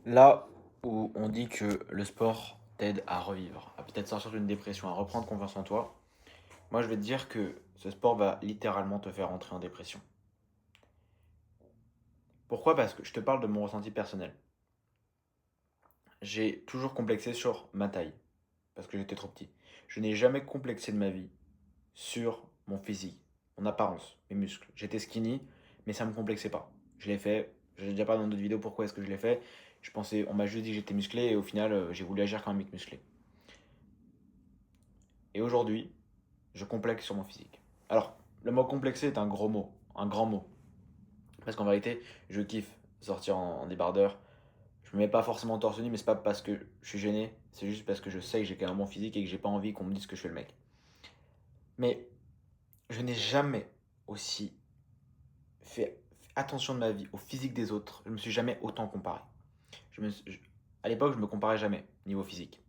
Là où on dit que le sport t'aide à revivre, à peut-être sortir d'une dépression, à reprendre confiance en toi, moi je vais te dire que ce sport va littéralement te faire entrer en dépression. Pourquoi? Parce que je te parle de mon ressenti personnel. J'ai toujours complexé sur ma taille, parce que j'étais trop petit. Je n'ai jamais complexé de ma vie sur mon physique, mon apparence, mes muscles. J'étais skinny, mais ça me complexait pas. Je l'ai fait, je l'ai déjà parlé dans d'autres vidéos pourquoi est-ce que je l'ai fait. Je pensais, on m'a juste dit que j'étais musclé et au final j'ai voulu agir comme un mec musclé. Et aujourd'hui, je complexe sur mon physique. Alors, le mot complexé est un gros mot, un grand mot. Parce qu'en vérité, je kiffe sortir en débardeur. Je me mets pas forcément torse nu, mais c'est pas parce que je suis gêné, c'est juste parce que je sais que j'ai quand même un bon physique et que j'ai pas envie qu'on me dise que je suis le mec. Mais je n'ai jamais aussi fait attention de ma vie au physique des autres. Je me suis jamais autant comparé. À l'époque, je me comparais jamais niveau physique.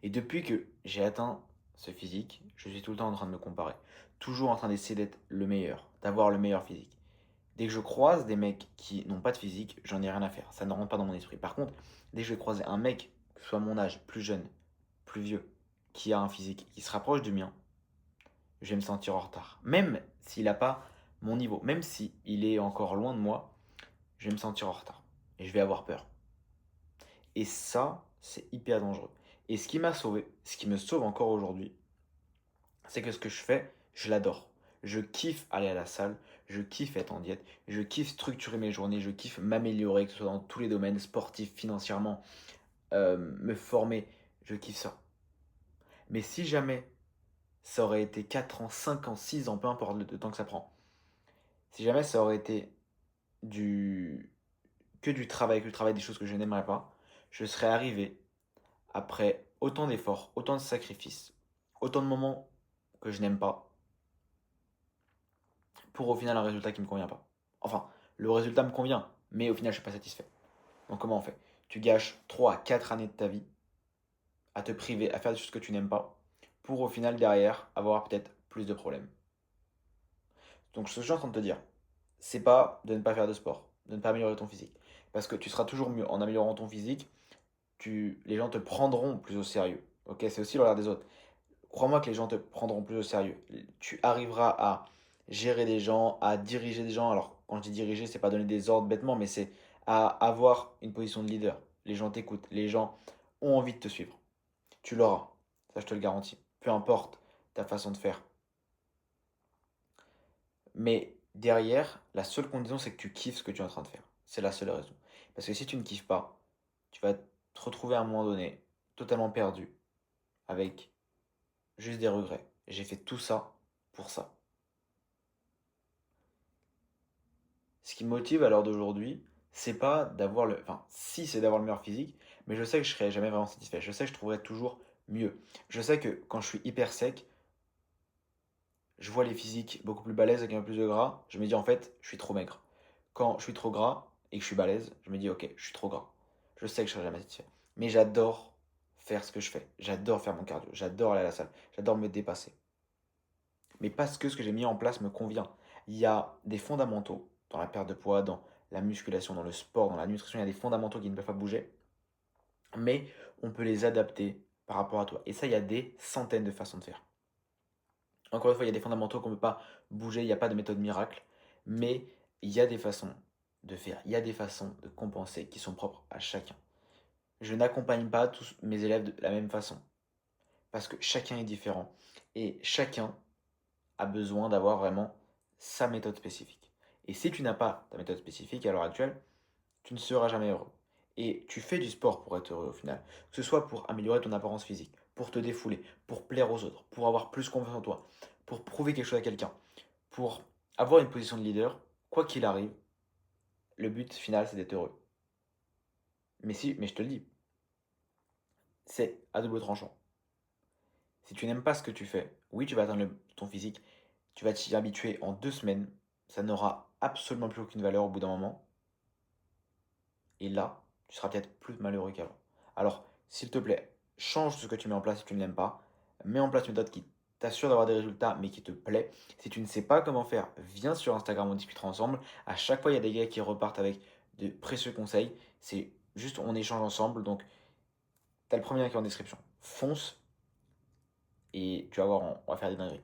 Et depuis que j'ai atteint ce physique, je suis tout le temps en train de me comparer. Toujours en train d'essayer d'être le meilleur, d'avoir le meilleur physique. Dès que je croise des mecs qui n'ont pas de physique, j'en ai rien à faire. Ça ne rentre pas dans mon esprit. Par contre, dès que je vais croiser un mec, que ce soit mon âge, plus jeune, plus vieux, qui a un physique qui se rapproche du mien, je vais me sentir en retard. Même s'il n'a pas mon niveau, même s'il est encore loin de moi, je vais me sentir en retard. Et je vais avoir peur. Et ça, c'est hyper dangereux. Et ce qui m'a sauvé, ce qui me sauve encore aujourd'hui, c'est que ce que je fais, je l'adore. Je kiffe aller à la salle, je kiffe être en diète, je kiffe structurer mes journées, je kiffe m'améliorer, que ce soit dans tous les domaines, sportifs, financièrement, me former, je kiffe ça. Mais si jamais ça aurait été 4 ans, 5 ans, 6 ans, peu importe le temps que ça prend, si jamais ça aurait été du du travail, que le travail des choses que je n'aimerais pas, je serais arrivé après autant d'efforts, autant de sacrifices, autant de moments que je n'aime pas, pour au final un résultat qui me convient pas. Enfin, le résultat me convient, mais au final je suis pas satisfait. Donc comment on fait? Tu gâches 3 à 4 années de ta vie à te priver, à faire des choses que tu n'aimes pas, pour au final derrière avoir peut-être plus de problèmes. Donc ce que je suis en train de te dire, c'est pas de ne pas faire de sport, de ne pas améliorer ton physique. Parce que tu seras toujours mieux en améliorant ton physique, les gens te prendront plus au sérieux. Ok, c'est aussi le regard des autres. Crois-moi que les gens te prendront plus au sérieux. Tu arriveras à gérer des gens, à diriger des gens. Alors, quand je dis diriger, c'est pas donner des ordres bêtement, mais c'est à avoir une position de leader. Les gens t'écoutent, les gens ont envie de te suivre. Tu l'auras, ça je te le garantis. Peu importe ta façon de faire. Mais derrière, la seule condition, c'est que tu kiffes ce que tu es en train de faire. C'est la seule raison. Parce que si tu ne kiffes pas, tu vas te retrouver à un moment donné totalement perdu, avec juste des regrets. J'ai fait tout ça pour ça. Ce qui me motive à l'heure d'aujourd'hui, c'est pas d'avoir le. Enfin, si c'est d'avoir le meilleur physique, mais je sais que je serai jamais vraiment satisfait. Je sais que je trouverai toujours mieux. Je sais que quand je suis hyper sec, je vois les physiques beaucoup plus balèzes avec un peu plus de gras. Je me dis en fait, je suis trop maigre. Quand je suis trop gras et que je suis balèze, je me dis ok, je suis trop gras. Je sais que je serai jamais satisfait. Mais j'adore faire ce que je fais. J'adore faire mon cardio. J'adore aller à la salle. J'adore me dépasser. Mais parce que ce que j'ai mis en place me convient. Il y a des fondamentaux dans la perte de poids, dans la musculation, dans le sport, dans la nutrition, il y a des fondamentaux qui ne peuvent pas bouger, mais on peut les adapter par rapport à toi. Et ça, il y a des centaines de façons de faire. Encore une fois, il y a des fondamentaux qu'on ne peut pas bouger, il n'y a pas de méthode miracle, mais il y a des façons de faire, il y a des façons de compenser qui sont propres à chacun. Je n'accompagne pas tous mes élèves de la même façon, parce que chacun est différent, et chacun a besoin d'avoir vraiment sa méthode spécifique. Et si tu n'as pas ta méthode spécifique à l'heure actuelle, tu ne seras jamais heureux. Et tu fais du sport pour être heureux au final. Que ce soit pour améliorer ton apparence physique, pour te défouler, pour plaire aux autres, pour avoir plus confiance en toi, pour prouver quelque chose à quelqu'un, pour avoir une position de leader, quoi qu'il arrive, le but final c'est d'être heureux. Mais je te le dis, c'est à double tranchant. Si tu n'aimes pas ce que tu fais, oui, tu vas atteindre ton physique, tu vas t'y habituer en 2 semaines, ça n'aura absolument plus aucune valeur au bout d'un moment, et là, tu seras peut-être plus malheureux qu'avant. Alors, s'il te plaît, change ce que tu mets en place si tu ne l'aimes pas, mets en place une méthode qui t'assure d'avoir des résultats mais qui te plaît. Si tu ne sais pas comment faire, viens sur Instagram, on discutera ensemble. À chaque fois, il y a des gars qui repartent avec de précieux conseils. C'est juste, on échange ensemble. Donc, tu as le premier lien qui est en description. Fonce et tu vas voir, on va faire des dingueries.